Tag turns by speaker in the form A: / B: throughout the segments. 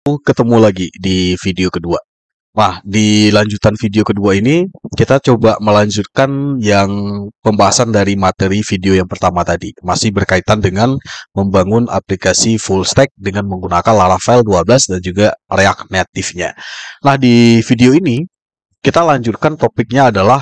A: Ketemu lagi di video kedua. Nah, di lanjutan video kedua ini, kita coba melanjutkan yang pembahasan dari materi video yang pertama tadi. Masih berkaitan dengan membangun aplikasi full stack dengan menggunakan Laravel 12 dan juga React Native-nya. Nah, di video ini, kita lanjutkan topiknya adalah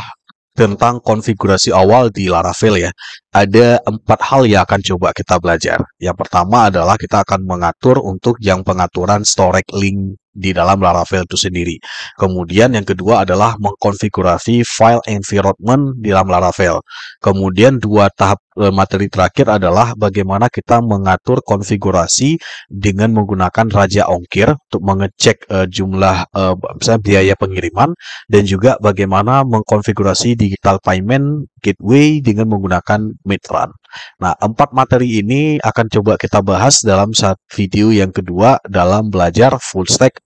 A: tentang konfigurasi awal di Laravel ya. Ada 4 hal yang akan coba kita belajar. Yang pertama adalah kita akan mengatur untuk yang pengaturan storage link di dalam Laravel itu sendiri. Kemudian yang kedua adalah mengkonfigurasi file environment di dalam Laravel. Kemudian dua tahap materi terakhir adalah bagaimana kita mengatur konfigurasi dengan menggunakan Raja Ongkir untuk mengecek jumlah misalnya biaya pengiriman, dan juga bagaimana mengkonfigurasi digital payment gateway dengan menggunakan Midrun. Nah, 4 materi ini akan coba kita bahas dalam satu video yang kedua dalam belajar full stack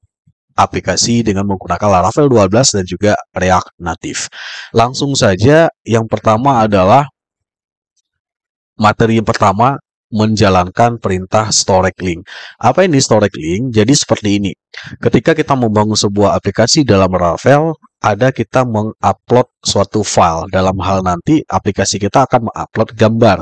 A: aplikasi dengan menggunakan Laravel 12 dan juga React Native. Langsung saja, yang pertama adalah materi yang pertama, menjalankan perintah storage link. Apa ini storage link? Jadi seperti ini. Ketika kita membangun sebuah aplikasi dalam Laravel, ada kita mengupload suatu file. Dalam hal nanti aplikasi kita akan mengupload gambar.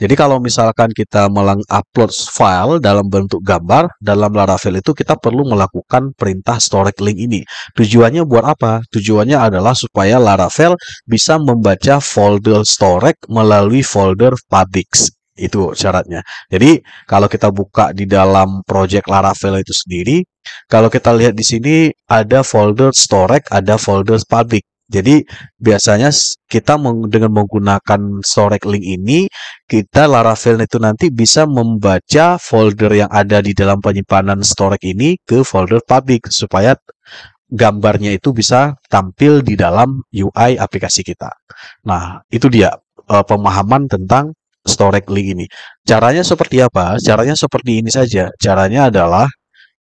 A: Jadi kalau misalkan kita mengupload file dalam bentuk gambar, dalam Laravel itu kita perlu melakukan perintah storage link ini. Tujuannya buat apa? Tujuannya adalah supaya Laravel bisa membaca folder storage melalui folder public. Itu syaratnya. Jadi kalau kita buka di dalam project Laravel itu sendiri, kalau kita lihat di sini ada folder storage, ada folder public. Jadi biasanya kita dengan menggunakan storage link ini, kita Laravel itu nanti bisa membaca folder yang ada di dalam penyimpanan storage ini ke folder public supaya gambarnya itu bisa tampil di dalam UI aplikasi kita. Nah, itu dia pemahaman tentang storage link ini. Caranya seperti apa? Caranya seperti ini saja. Caranya adalah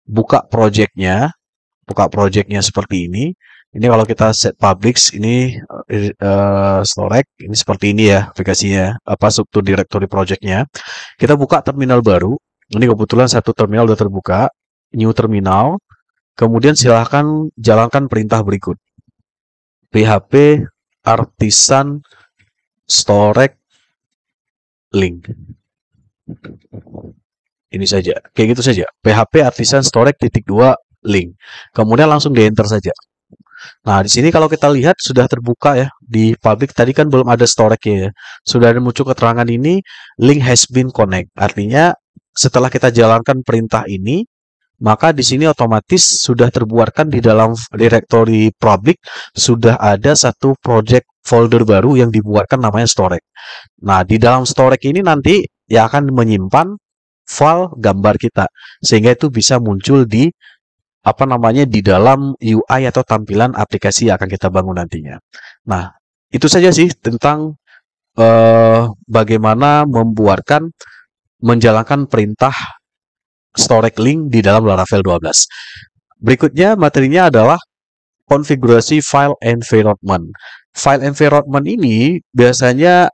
A: buka projectnya seperti ini. Ini kalau kita set public, ini storage, ini seperti ini ya aplikasinya, apa struktur directory projectnya. Kita buka terminal baru. Ini kebetulan satu terminal sudah terbuka, new terminal. Kemudian silahkan jalankan perintah berikut. PHP artisan storage link. Ini saja, kayak gitu saja. PHP artisan storage .2 link. Kemudian langsung di enter saja. Nah, di sini kalau kita lihat sudah terbuka ya. Di public tadi kan belum ada storage ya. Sudah ada muncul keterangan ini, link has been connect. Artinya setelah kita jalankan perintah ini, maka di sini otomatis sudah terbuatkan di dalam directory public, sudah ada satu project folder baru yang dibuatkan namanya storage. Nah, di dalam storage ini nanti ya akan menyimpan file gambar kita, sehingga itu bisa muncul di di dalam UI atau tampilan aplikasi yang akan kita bangun nantinya. Nah, itu saja sih tentang bagaimana menjalankan perintah storage link di dalam Laravel 12. Berikutnya materinya adalah konfigurasi file environment. File environment ini biasanya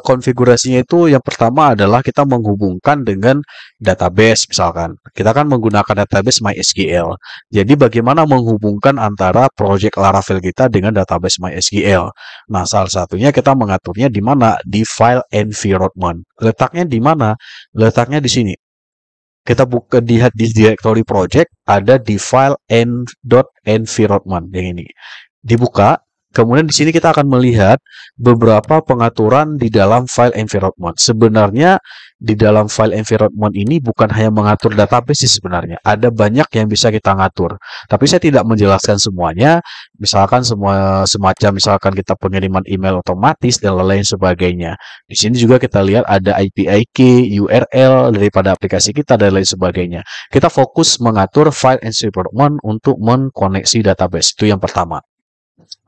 A: konfigurasinya itu yang pertama adalah kita menghubungkan dengan database misalkan. Kita kan menggunakan database MySQL. Jadi bagaimana menghubungkan antara project Laravel kita dengan database MySQL. Nah, salah satunya kita mengaturnya di mana? Di file environment. Letaknya di mana? Letaknya di sini. Kita buka di directory project, ada di file environment yang ini. Dibuka, kemudian di sini kita akan melihat beberapa pengaturan di dalam file environment. Sebenarnya di dalam file environment ini bukan hanya mengatur database sih sebenarnya. Ada banyak yang bisa kita ngatur. Tapi saya tidak menjelaskan semuanya. Misalkan misalkan kita pengiriman email otomatis dan lain sebagainya. Di sini juga kita lihat ada API key, URL daripada aplikasi kita dan lain sebagainya. Kita fokus mengatur file environment untuk mengkoneksi database. Itu yang pertama.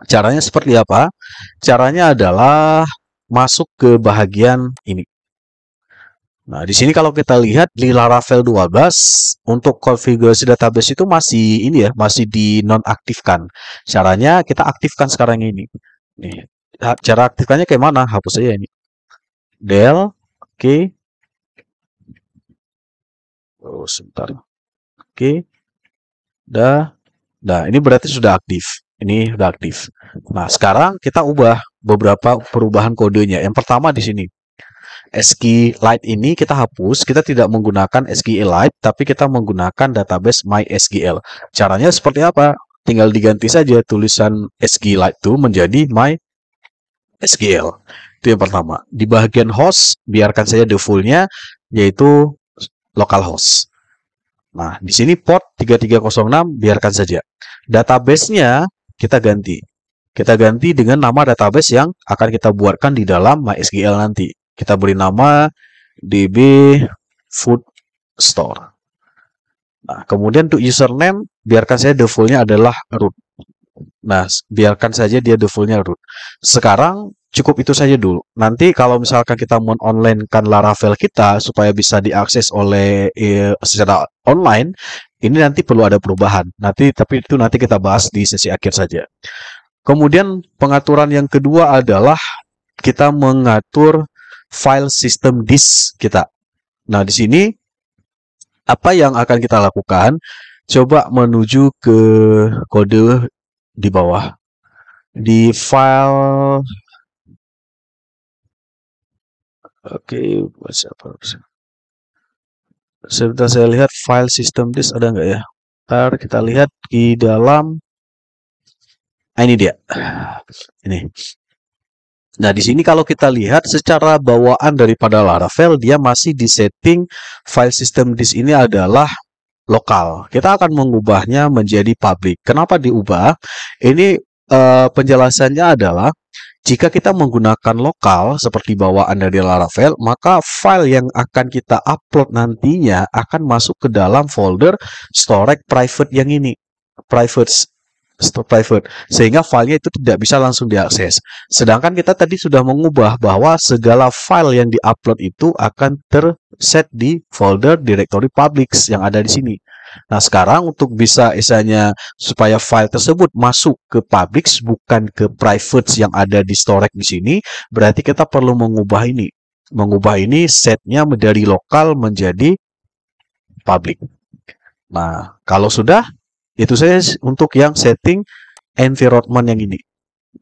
A: Caranya seperti apa? Caranya adalah masuk ke bagian ini. Nah, di sini kalau kita lihat di Laravel 12 untuk konfigurasi database itu masih masih dinonaktifkan. Caranya kita aktifkan sekarang ini. Nih, cara aktifkannya kayak mana? Hapus aja ini. Del, oke. Oh, sebentar. Oke. Nah, ini berarti sudah aktif. Ini sudah aktif. Nah, sekarang kita ubah beberapa perubahan kodenya. Yang pertama di sini, SQLite ini kita hapus. Kita tidak menggunakan SQLite, tapi kita menggunakan database MySQL. Caranya seperti apa? Tinggal diganti saja tulisan SQLite itu menjadi MySQL. Itu yang pertama. Di bagian host, biarkan saja default-nya, yaitu localhost. Nah, di sini port 3306 biarkan saja. Database-nya kita ganti. Kita ganti dengan nama database yang akan kita buatkan di dalam MySQL nanti. Kita beri nama DB Food Store. Nah, kemudian untuk username biarkan saja default-nya adalah root. Nah, biarkan saja dia default-nya root. Sekarang cukup itu saja dulu. Nanti kalau misalkan kita mau online-kan Laravel kita supaya bisa diakses oleh secara online, ini nanti perlu ada perubahan. Tapi itu nanti kita bahas di sesi akhir saja. Kemudian pengaturan yang kedua adalah kita mengatur file system disk kita. Nah, di sini apa yang akan kita lakukan? Coba menuju ke kode di bawah. Di file sebentar saya lihat file system disk ada nggak ya? Ntar kita lihat di dalam. Ini dia. Ini. Nah, di sini kalau kita lihat secara bawaan daripada Laravel, dia masih di setting file system disk ini adalah lokal. Kita akan mengubahnya menjadi public. Kenapa diubah? Ini penjelasannya adalah jika kita menggunakan lokal seperti bawaan dari Laravel, maka file yang akan kita upload nantinya akan masuk ke dalam folder storage private yang ini. Private, sehingga filenya itu tidak bisa langsung diakses. Sedangkan kita tadi sudah mengubah bahwa segala file yang diupload itu akan terset di folder directory publics yang ada di sini. Nah, sekarang untuk bisa supaya file tersebut masuk ke publics bukan ke private yang ada di storage di sini, berarti kita perlu mengubah ini. Mengubah ini setnya dari lokal menjadi public. Nah, kalau sudah, itu saya untuk yang setting environment yang ini.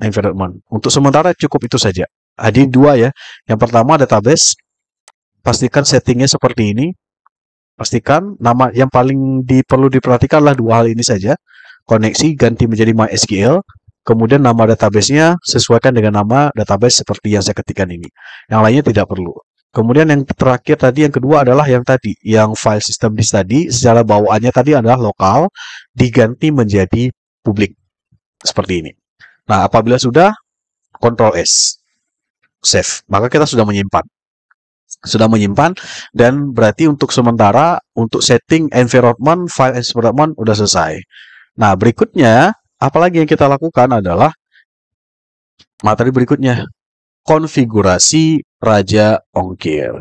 A: Environment. Untuk sementara cukup itu saja. Ada dua ya. Yang pertama database. Pastikan settingnya seperti ini. Pastikan nama yang paling perlu diperhatikan adalah dua hal ini saja. Koneksi ganti menjadi MySQL. Kemudian nama database-nya sesuaikan dengan nama database seperti yang saya ketikkan ini. Yang lainnya tidak perlu. Kemudian yang terakhir tadi, yang kedua adalah yang tadi, yang file system disk tadi, secara bawaannya tadi adalah lokal, diganti menjadi publik. Seperti ini. Nah, apabila sudah, Ctrl S, save, maka kita sudah menyimpan. Dan berarti untuk sementara, untuk setting environment, file environment udah selesai. Nah, berikutnya, apalagi yang kita lakukan adalah materi berikutnya. Konfigurasi Raja Ongkir.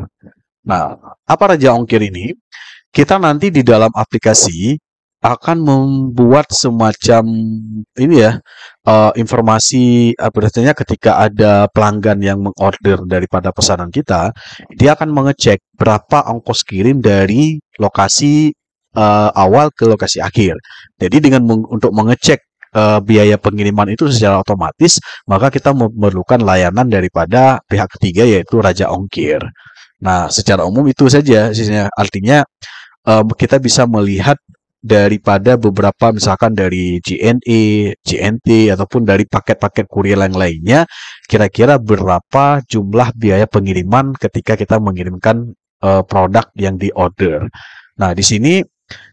A: Nah, apa Raja Ongkir ini? Kita nanti di dalam aplikasi akan membuat semacam ini ya, informasi biasanya ketika ada pelanggan yang mengorder daripada pesanan kita, dia akan mengecek berapa ongkos kirim dari lokasi awal ke lokasi akhir. Jadi untuk mengecek biaya pengiriman itu secara otomatis, maka kita memerlukan layanan daripada pihak ketiga yaitu Raja Ongkir. Nah, secara umum itu saja. Artinya kita bisa melihat daripada beberapa misalkan dari JNE, JNT ataupun dari paket-paket kurir yang lainnya, kira-kira berapa jumlah biaya pengiriman ketika kita mengirimkan produk yang diorder. Nah, di sini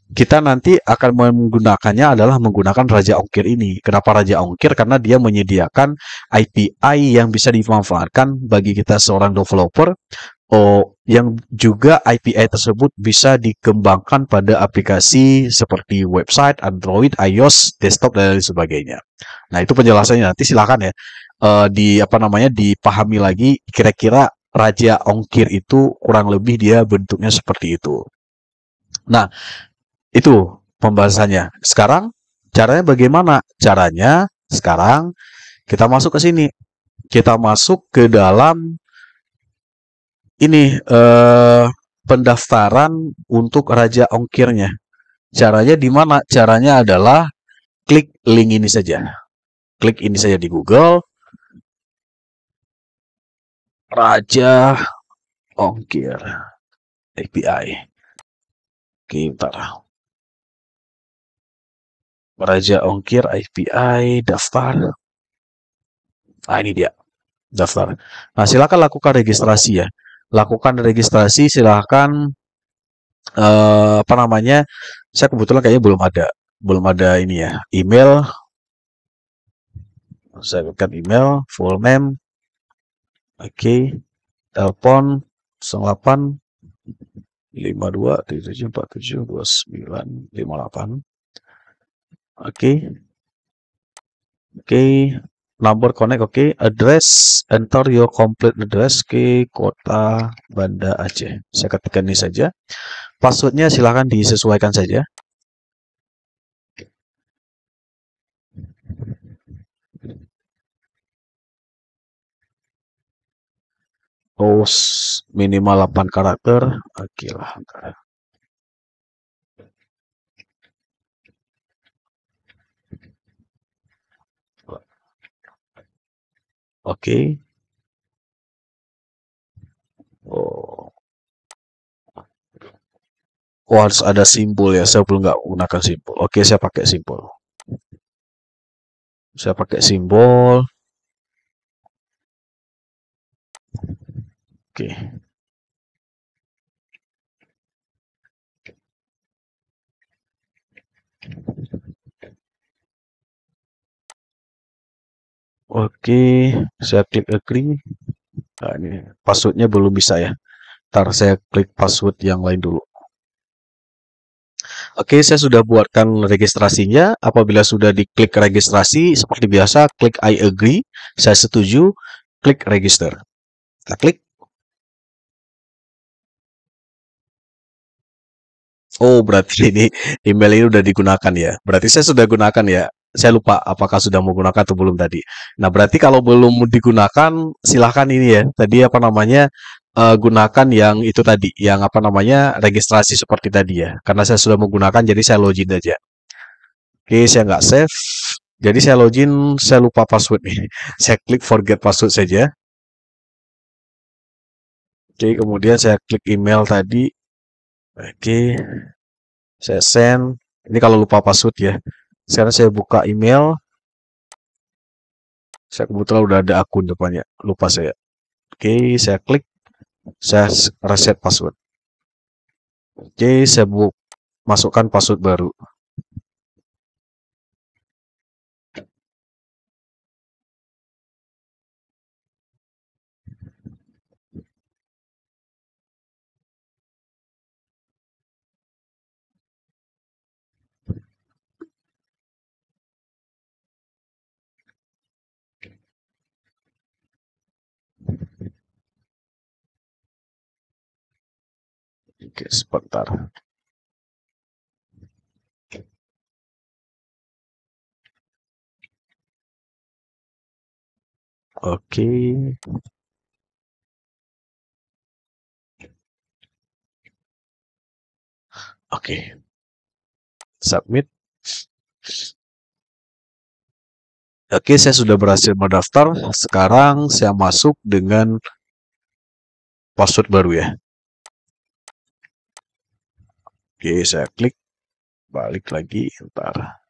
A: kita nanti akan menggunakannya adalah menggunakan Raja Ongkir ini. Kenapa Raja Ongkir? Karena dia menyediakan API yang bisa dimanfaatkan bagi kita seorang developer, yang juga API tersebut bisa dikembangkan pada aplikasi seperti website, Android, iOS, desktop dan lain sebagainya. Nah, itu penjelasannya, nanti silakan ya dipahami lagi kira-kira Raja Ongkir itu kurang lebih dia bentuknya seperti itu. Nah, itu pembahasannya. Sekarang caranya bagaimana? Caranya sekarang kita masuk ke sini. Kita masuk ke dalam ini pendaftaran untuk Raja Ongkirnya. Caranya di mana? Caranya adalah klik link ini saja. Klik ini saja di Google. Raja Ongkir API. Oke, bentar. Raja Ongkir API daftar. Nah, ini dia. Daftar. Nah, silakan lakukan registrasi ya. Lakukan registrasi, silakan apa namanya? Saya kebetulan kayaknya belum ada ini ya. Email. Saya berikan email, full name. Oke. Telepon 08 52 77 47 29 58. Oke. Oke. Number connect, oke. Address, enter your complete address ke Kota Banda Aceh. Saya ketikkan ini saja. Passwordnya silahkan disesuaikan saja. Oh, minimal 8 karakter. Oke lah. Oke. Oh. Oh, harus ada simbol ya. Saya belum nggak gunakan simbol. Oke, saya pakai simbol. Saya pakai simbol. Oke. Oke, saya klik agree. Nah, ini passwordnya belum bisa ya. Ntar saya klik password yang lain dulu. Oke, saya sudah buatkan registrasinya. Apabila sudah diklik registrasi, seperti biasa, klik I agree, saya setuju, klik register. Kita klik. Oh, berarti ini email ini udah digunakan ya. Berarti saya sudah gunakan ya. Saya lupa apakah sudah menggunakan atau belum tadi. Nah, berarti kalau belum digunakan, silahkan ini ya. Tadi apa namanya, gunakan yang itu tadi, yang apa namanya, registrasi seperti tadi ya. Karena saya sudah menggunakan, jadi saya login aja. Oke, saya nggak save. Jadi saya login, saya lupa password nih. Saya klik forget password saja. Oke, kemudian saya klik email tadi. Oke, saya send. Ini kalau lupa password ya. Sekarang saya buka email. Saya kebetulan udah ada akun depannya. Lupa saya. Oke, saya klik. Saya reset password. Oke, saya masukkan password baru. Oke, sebentar. Oke. Oke. Submit. Oke, saya sudah berhasil mendaftar. Sekarang saya masuk dengan password baru ya. Oke, saya klik. Balik lagi. Ntar.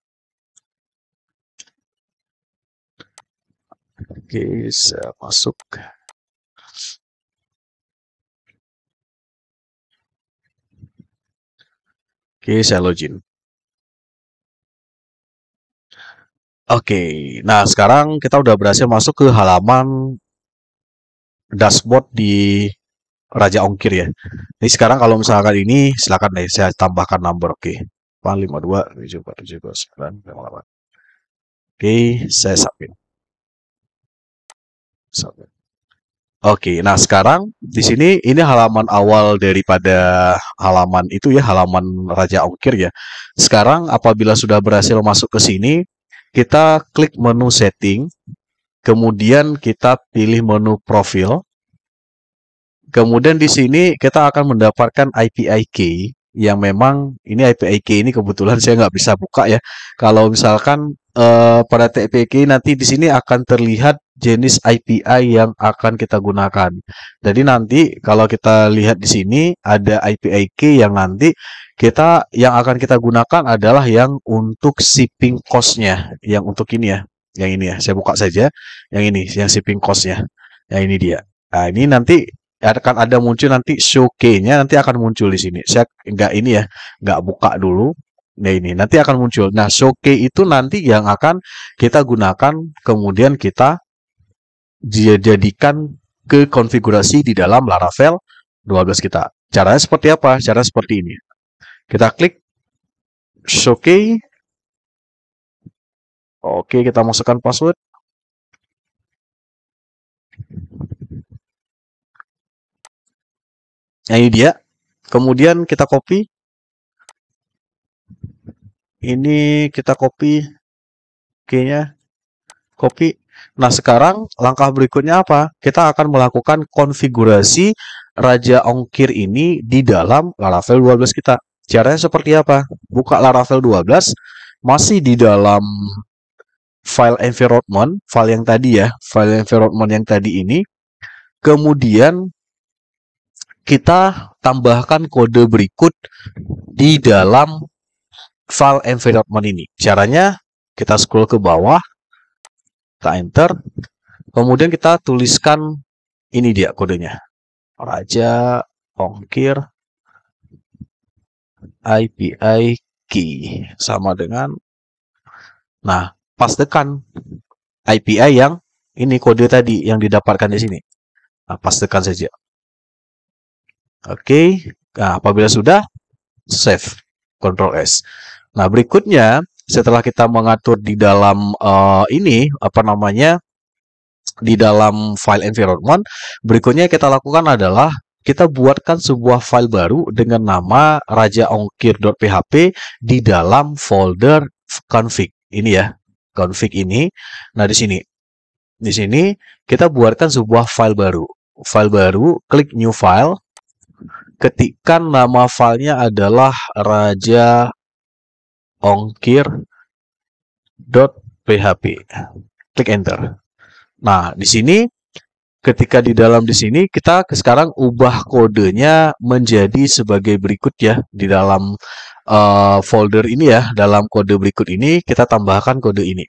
A: Oke, saya masuk. Oke, saya login. Oke, nah sekarang kita udah berhasil masuk ke halaman dashboard di Raja Ongkir ya. Ini sekarang kalau misalkan ini silakan deh saya tambahkan number. Oke. 52 747 9 58. Oke, saya submit. Submit. Oke, nah sekarang di sini ini halaman awal daripada halaman itu ya, halaman Raja Ongkir ya. Sekarang apabila sudah berhasil masuk ke sini, kita klik menu setting, kemudian kita pilih menu profil. Kemudian di sini kita akan mendapatkan API key yang memang ini IPIK ini kebetulan saya nggak bisa buka ya. Kalau misalkan pada TPK nanti di sini akan terlihat jenis API yang akan kita gunakan. Jadi nanti kalau kita lihat di sini ada IPIK yang nanti yang akan kita gunakan adalah yang untuk shipping cost-nya, yang untuk ini ya. Yang ini ya, saya buka saja. Yang ini, yang shipping cost-nya. Yang ini dia. Nah, ini nanti akan ada muncul nanti show key-nya nanti akan muncul di sini. Saya nggak ini ya, nggak buka dulu. Nah ini nanti akan muncul. Nah show key itu nanti yang akan kita gunakan kemudian kita jadikan ke konfigurasi di dalam Laravel 12 kita. Caranya seperti apa? Cara seperti ini. Kita klik show key. Oke, kita masukkan password. Nah, ini dia. Kemudian kita copy. Ini kita copy key-nya. Copy. Nah, sekarang langkah berikutnya apa? Kita akan melakukan konfigurasi Raja Ongkir ini di dalam Laravel 12 kita. Caranya seperti apa? Buka Laravel 12, masih di dalam file environment, file yang tadi ya, file environment yang tadi ini. Kemudian kita tambahkan kode berikut di dalam file environment ini. Caranya kita scroll ke bawah, kita enter, kemudian kita tuliskan ini dia kodenya. Raja Ongkir API key sama dengan, nah pastekan API yang ini kode tadi yang didapatkan di sini. Nah, pastekan saja. Oke, nah, apabila sudah, save, Ctrl S. Nah, berikutnya setelah kita mengatur di dalam ini apa namanya di dalam file environment, berikutnya kita lakukan adalah kita buatkan sebuah file baru dengan nama rajaongkir.php di dalam folder config. Ini ya, config ini. Nah, di sini kita buatkan sebuah file baru. File baru, klik new file. Ketikkan nama filenya adalah rajaongkir.php. Klik enter. Nah, di sini ketika di sini kita sekarang ubah kodenya menjadi sebagai berikut ya. Di dalam folder ini ya, dalam kode berikut ini kita tambahkan kode ini.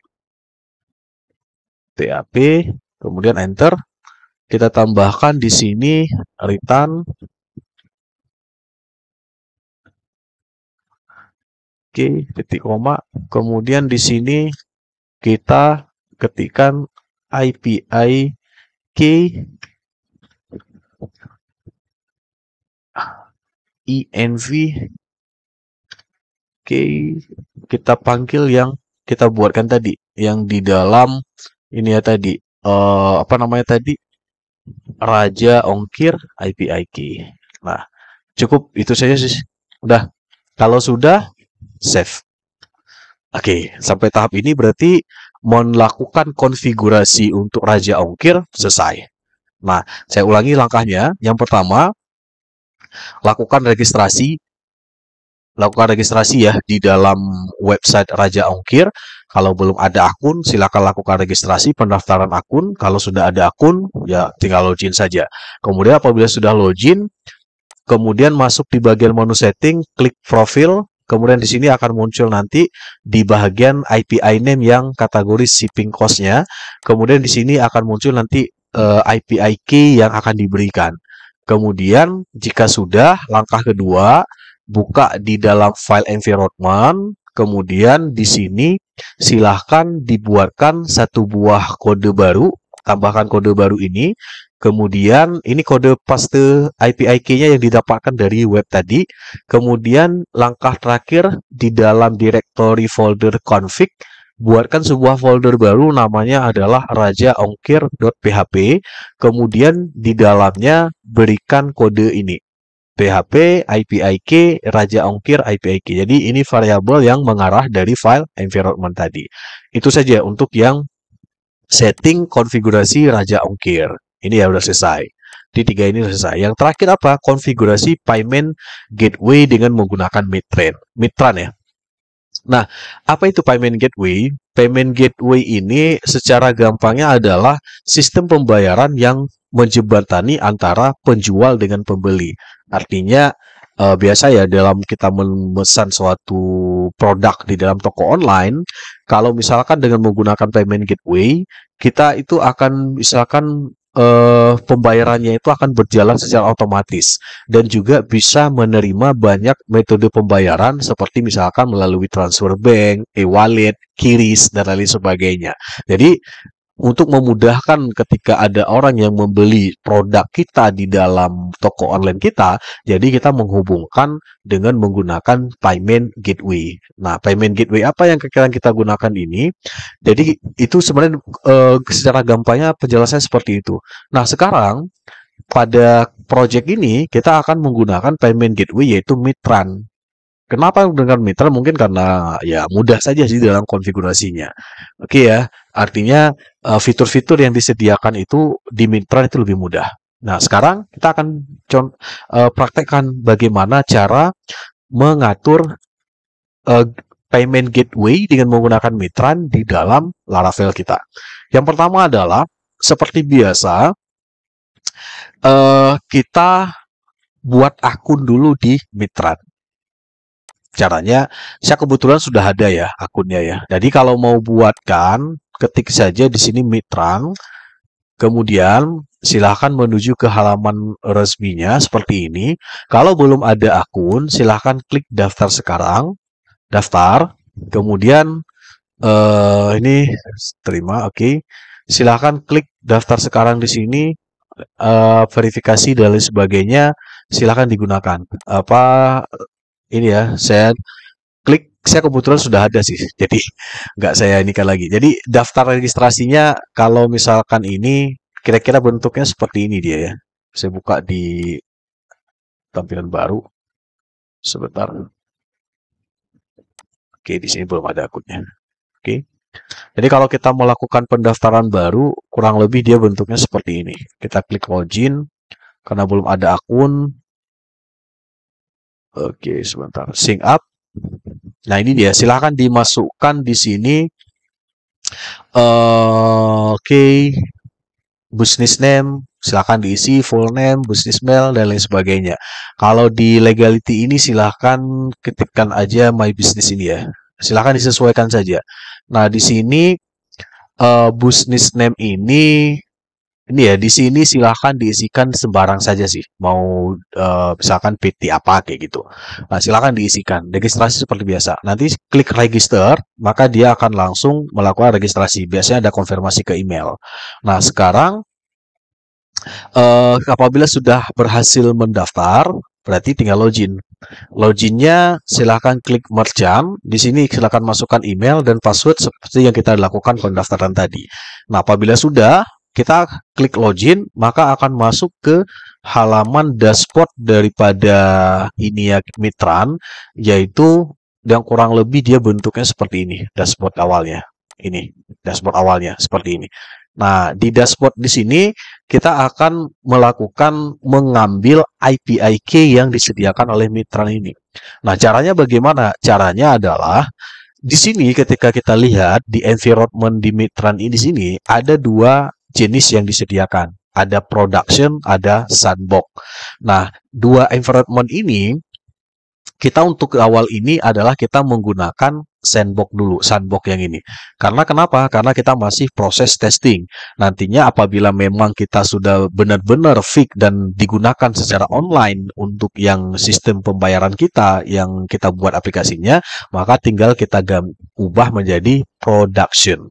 A: PHP, kemudian enter. Kita tambahkan di sini return. Oke, titik koma. Kemudian di sini kita ketikkan API key env key, kita panggil yang kita buatkan tadi, yang di dalam ini ya tadi, apa namanya tadi, Raja Ongkir API key. Nah, cukup itu saja sih. Udah. Kalau sudah, save. Oke, sampai tahap ini berarti melakukan konfigurasi untuk Raja Ongkir selesai. Nah, saya ulangi langkahnya. Yang pertama, lakukan registrasi. Lakukan registrasi ya di dalam website Raja Ongkir. Kalau belum ada akun, silakan lakukan registrasi pendaftaran akun. Kalau sudah ada akun, ya tinggal login saja. Kemudian apabila sudah login, kemudian masuk di bagian menu setting, klik profil. Kemudian di sini akan muncul nanti di bagian API name yang kategori shipping cost-nya. Kemudian di sini akan muncul nanti API key yang akan diberikan. Kemudian jika sudah, langkah kedua, buka di dalam file environment. Kemudian di sini silahkan dibuatkan satu buah kode baru. Tambahkan kode baru ini. Kemudian ini kode paste API key-nya yang didapatkan dari web tadi. Kemudian langkah terakhir di dalam directory folder config, buatkan sebuah folder baru namanya adalah rajaongkir.php. Kemudian di dalamnya berikan kode ini. PHP API key Raja Ongkir API key. Jadi ini variabel yang mengarah dari file environment tadi. Itu saja untuk yang setting konfigurasi Raja Ongkir. Ini ya udah selesai. Di tiga ini selesai. Yang terakhir apa? Konfigurasi payment gateway dengan menggunakan Mitran ya. Nah, apa itu payment gateway? Payment gateway ini secara gampangnya adalah sistem pembayaran yang menjembatani antara penjual dengan pembeli. Artinya biasa ya dalam kita memesan suatu produk di dalam toko online, kalau misalkan dengan menggunakan payment gateway, kita itu akan misalkan pembayarannya itu akan berjalan secara otomatis dan juga bisa menerima banyak metode pembayaran seperti misalkan melalui transfer bank, e-wallet, QRIS, dan lain sebagainya. Jadi untuk memudahkan ketika ada orang yang membeli produk kita di dalam toko online kita, jadi kita menghubungkan dengan menggunakan payment gateway. Nah, payment gateway apa yang kita gunakan ini? Jadi itu sebenarnya secara gampangnya penjelasannya seperti itu. Nah, sekarang pada project ini kita akan menggunakan payment gateway yaitu Mitran. Kenapa dengan Mitran? Mungkin karena ya mudah saja sih dalam konfigurasinya. Oke ya, artinya fitur-fitur yang disediakan itu di Mitran itu lebih mudah. Nah, sekarang kita akan praktekkan bagaimana cara mengatur payment gateway dengan menggunakan Mitran di dalam Laravel kita. Yang pertama adalah seperti biasa kita buat akun dulu di Mitran. Caranya, saya kebetulan sudah ada ya akunnya ya. Jadi kalau mau buatkan, ketik saja di sini Mitran, kemudian silahkan menuju ke halaman resminya seperti ini. Kalau belum ada akun, silahkan klik daftar sekarang, daftar, kemudian ini terima, oke. Silahkan klik daftar sekarang di sini, verifikasi dan lain sebagainya, silahkan digunakan. Ini ya, saya klik, saya kebetulan sudah ada sih, jadi nggak saya ini lagi. Jadi daftar registrasinya kalau misalkan ini kira-kira bentuknya seperti ini dia ya. Saya buka di tampilan baru. Sebentar. Oke, di sini belum ada akunnya. Oke. Jadi kalau kita melakukan pendaftaran baru, kurang lebih dia bentuknya seperti ini. Kita klik login, karena belum ada akun. Oke, sebentar. Sync up. Nah, ini dia. Silahkan dimasukkan di sini. Oke. Business name. Silahkan diisi full name, business mail, dan lain sebagainya. Kalau di legality ini silahkan ketikkan aja my business ini ya. Silahkan disesuaikan saja. Nah, di sini business name ini ya di sini silahkan diisikan sembarang saja sih. Mau misalkan PT apa kayak gitu. Nah, silahkan diisikan. Registrasi seperti biasa. Nanti klik register, maka dia akan langsung melakukan registrasi. Biasanya ada konfirmasi ke email. Nah, sekarang apabila sudah berhasil mendaftar, berarti tinggal login. Loginnya silahkan klik merchant. Di sini silahkan masukkan email dan password seperti yang kita lakukan pendaftaran tadi. Nah, apabila sudah, kita klik login, maka akan masuk ke halaman dashboard daripada ini ya Mitran, yaitu yang kurang lebih dia bentuknya seperti ini, dashboard awalnya. Ini, dashboard awalnya seperti ini. Nah, di dashboard di sini kita akan melakukan mengambil API key yang disediakan oleh Mitran ini. Nah, caranya bagaimana? Caranya adalah di sini ketika kita lihat di environment di Mitran ini di sini ada dua jenis yang disediakan. Ada production, ada sandbox. Nah, dua environment ini kita untuk awal ini adalah kita menggunakan sandbox dulu, sandbox yang ini. Karena kenapa? Karena kita masih proses testing. Nantinya apabila memang kita sudah benar-benar fix dan digunakan secara online untuk yang sistem pembayaran kita yang kita buat aplikasinya, maka tinggal kita ubah menjadi production.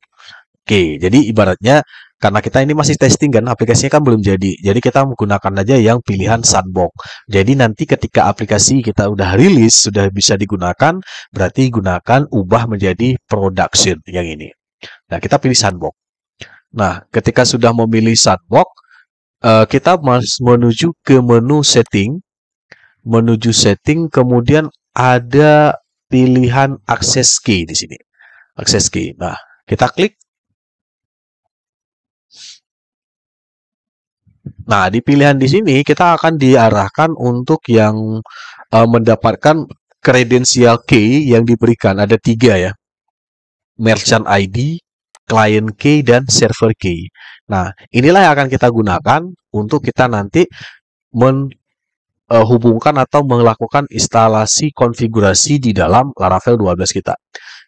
A: Oke, jadi ibaratnya karena kita ini masih testing kan, aplikasinya kan belum jadi. Jadi kita menggunakan aja yang pilihan sandbox. Jadi nanti ketika aplikasi kita udah rilis, sudah bisa digunakan, berarti gunakan ubah menjadi production yang ini. Nah, kita pilih sandbox. Nah, ketika sudah memilih sandbox, kita menuju ke menu setting. Menuju setting, kemudian ada pilihan access key di sini. Access key. Nah, kita klik. Nah, di pilihan di sini kita akan diarahkan untuk yang mendapatkan kredensial key yang diberikan. Ada 3 ya, merchant ID, client key, dan server key. Nah, inilah yang akan kita gunakan untuk kita nanti menghubungkan atau melakukan instalasi konfigurasi di dalam Laravel 12 kita.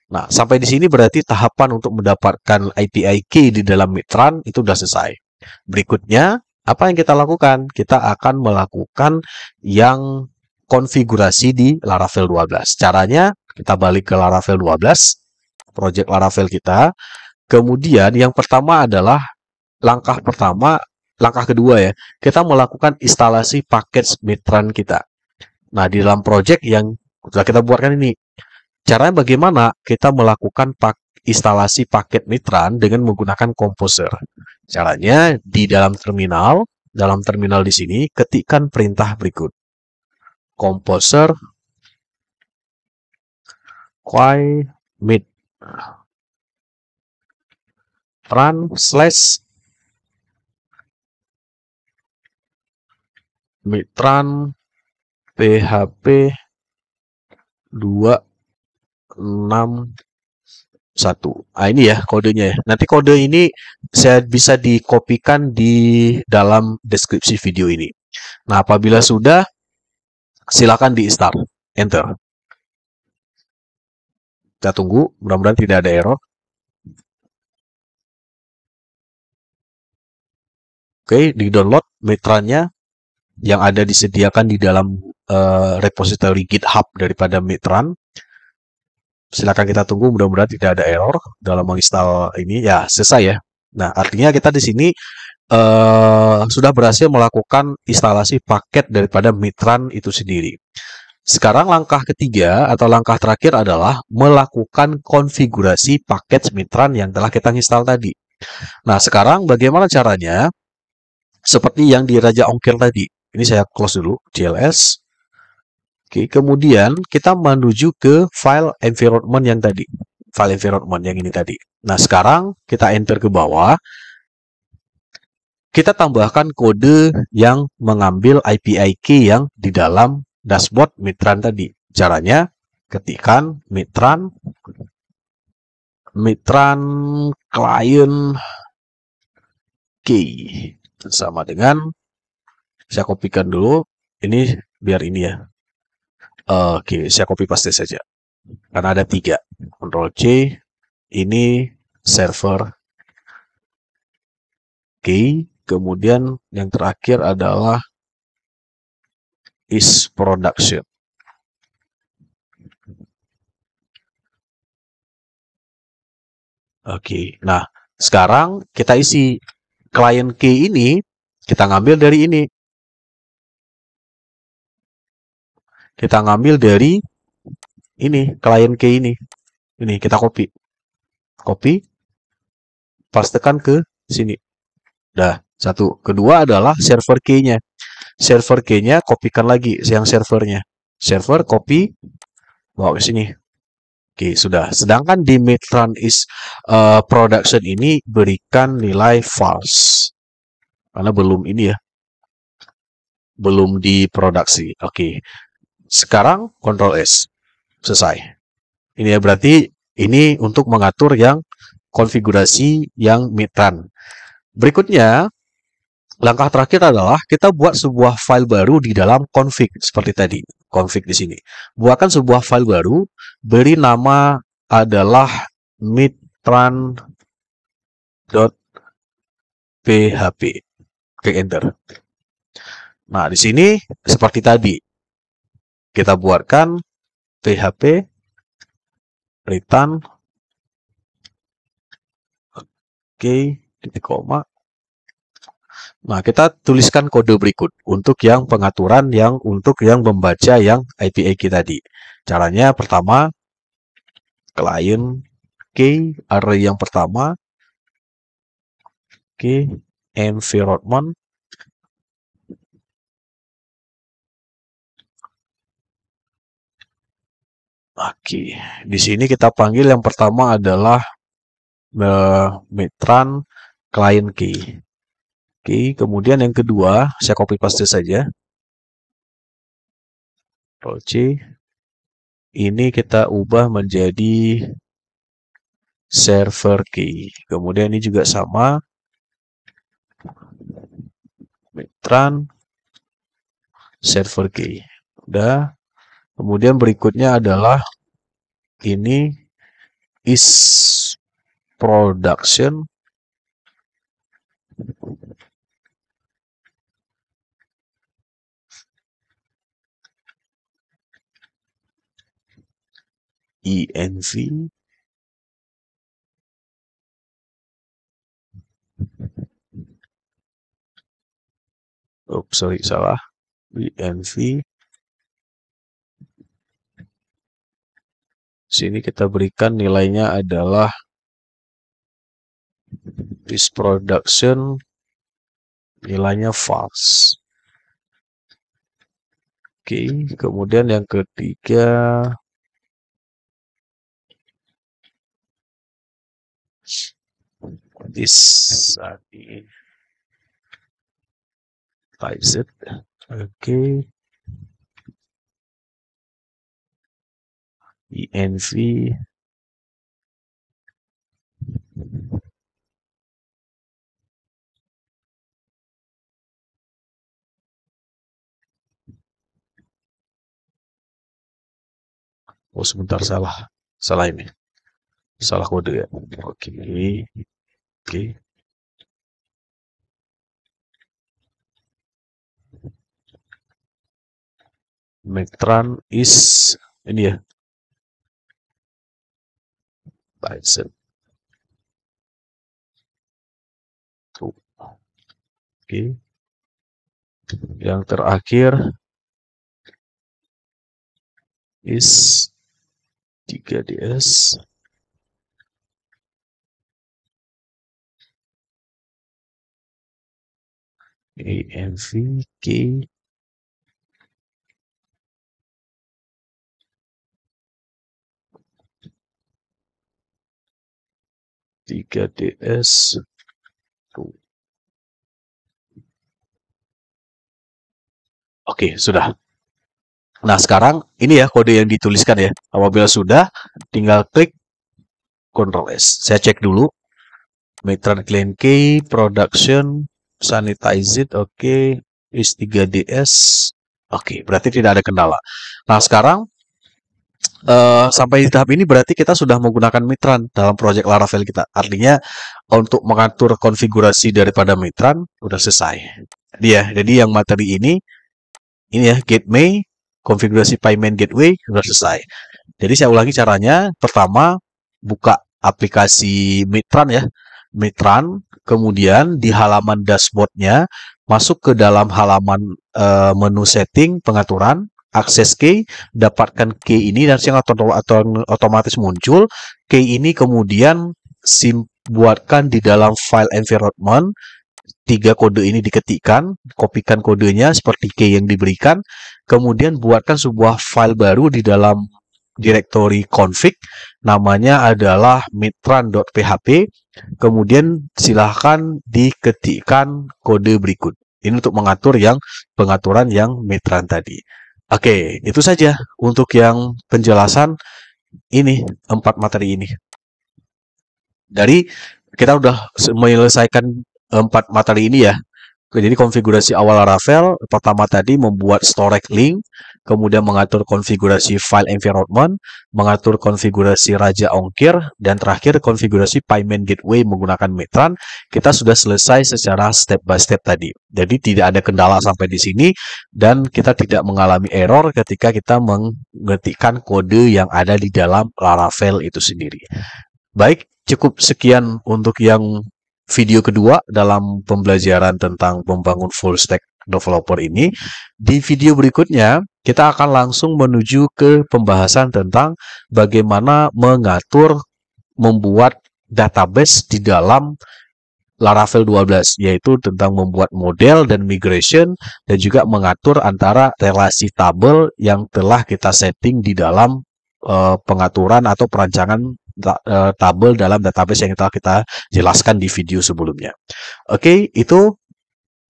A: Nah, sampai di sini berarti tahapan untuk mendapatkan API key di dalam Mitran itu sudah selesai. Berikutnya, apa yang kita lakukan? Kita akan melakukan yang konfigurasi di Laravel 12. Caranya, kita balik ke Laravel 12, project Laravel kita. Kemudian, yang pertama adalah langkah kedua ya, kita melakukan instalasi paket Mitran kita. Nah, di dalam project yang sudah kita buatkan ini, caranya bagaimana kita melakukan instalasi paket Mitran dengan menggunakan Composer. Caranya di dalam terminal di sini ketikkan perintah berikut. Composer Mitran / Mitran PHP 261. Nah, ini ya kodenya ya. Nanti kode ini saya bisa dikopikan di dalam deskripsi video ini. Nah, apabila sudah, silakan di-start. Enter. Kita tunggu, mudah-mudahan tidak ada error. Oke, di-download Mitrannya yang ada disediakan di dalam repository GitHub daripada Mitran. Silakan kita tunggu, mudah-mudahan tidak ada error dalam menginstal ini. Ya, selesai ya. Nah, artinya kita di sini sudah berhasil melakukan instalasi paket daripada Mitran itu sendiri. Sekarang langkah ketiga atau langkah terakhir adalah melakukan konfigurasi paket Mitran yang telah kita install tadi. Nah, sekarang bagaimana caranya? Seperti yang di Raja Ongkir tadi. Ini saya close dulu, CLS. Oke, kemudian kita menuju ke file environment yang tadi. File environment yang ini tadi. Nah, sekarang kita enter ke bawah. Kita tambahkan kode yang mengambil API key yang di dalam dashboard Mitran tadi. Caranya, ketikkan Mitran client key. Sama dengan, saya kopikan dulu. Ini biar ini ya. Oke, saya copy paste saja. Karena ada 3. Ctrl C, ini server key. Kemudian yang terakhir adalah is production. Oke, nah sekarang kita isi client key ini, kita ngambil dari ini. Kita ngambil dari ini, client key ini. Ini kita copy. Copy, pastekan ke sini. Dah, satu. Kedua adalah server key-nya. Server key-nya kopikan lagi yang servernya. Server copy, bawa ke sini. Oke, sudah. Sedangkan di Mitran is production ini berikan nilai false. Karena belum ini ya. Belum diproduksi. Oke. Sekarang Ctrl S. Selesai. Ini ya, berarti ini untuk mengatur yang konfigurasi yang Mitran. Berikutnya, langkah terakhir adalah kita buat sebuah file baru di dalam config seperti tadi. Config di sini. Buatkan sebuah file baru, beri nama adalah mitran.php. Klik enter. Nah, di sini seperti tadi. Kita buatkan php return titik koma. Nah, kita tuliskan kode berikut untuk yang pengaturan untuk yang membaca yang API key tadi. Caranya pertama, client key array yang pertama, environment, Oke, di sini kita panggil yang pertama adalah Mitran client key. Oke, kemudian yang kedua, saya copy paste saja. Ctrl C. Ini kita ubah menjadi server key. Kemudian ini juga sama. Mitran server key. Udah. Kemudian berikutnya adalah ini is production env sorry salah, env sini kita berikan nilainya adalah is production, nilainya false. Oke, kemudian yang ketiga is typeset. Oke, env oh sebentar, salah ini, salah kode ya. Oke, oke. Mitran is ini ya, typeset. Oke. Yang terakhir is 3ds env key ds. Oke, sudah. Nah, sekarang ini ya kode yang dituliskan ya. Apabila sudah, tinggal klik Ctrl S. Saya cek dulu. Mitran clean key, production, sanitized, oke, is 3ds. Oke, berarti tidak ada kendala. Nah, sekarang sampai di tahap ini berarti kita sudah menggunakan Mitran dalam proyek Laravel kita. Artinya untuk mengatur konfigurasi daripada Mitran udah selesai. Jadi yang materi ini ya gateway, konfigurasi payment gateway sudah selesai. Jadi saya ulangi caranya. Pertama, buka aplikasi Mitran ya. Mitran, kemudian di halaman dashboardnya masuk ke dalam halaman menu setting pengaturan, akses key, dapatkan key ini dan yang otomatis muncul. Key ini kemudian buatkan di dalam file environment. 3 kode ini diketikkan, kopikan kodenya seperti key yang diberikan, kemudian buatkan sebuah file baru di dalam directory config, namanya adalah mitran.php, kemudian silahkan diketikkan kode berikut. Ini untuk mengatur pengaturan yang Mitran tadi. Oke, itu saja untuk yang penjelasan ini 4 materi ini. Dari kita udah menyelesaikan 4 materi ini ya. Jadi konfigurasi awal Laravel pertama tadi membuat storage link, kemudian mengatur konfigurasi file environment, mengatur konfigurasi raja ongkir, dan terakhir konfigurasi payment gateway menggunakan Mitran. Kita sudah selesai secara step by step tadi. Jadi tidak ada kendala sampai di sini dan kita tidak mengalami error ketika kita mengetikkan kode yang ada di dalam Laravel itu sendiri. Baik, cukup sekian untuk yang video kedua dalam pembelajaran tentang membangun full stack developer ini. Di video berikutnya, kita akan langsung menuju ke pembahasan tentang bagaimana membuat database di dalam Laravel 12, yaitu tentang membuat model dan migration, dan juga mengatur antara relasi tabel yang telah kita setting di dalam pengaturan atau perancangan tabel dalam database yang telah kita jelaskan di video sebelumnya. Oke, itu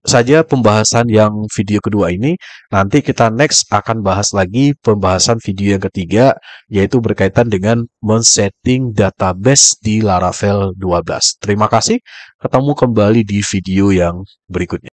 A: saja pembahasan yang video kedua ini. Nanti kita next akan bahas lagi pembahasan video yang ketiga, yaitu berkaitan dengan men-setting database di Laravel 12. Terima kasih, ketemu kembali di video yang berikutnya.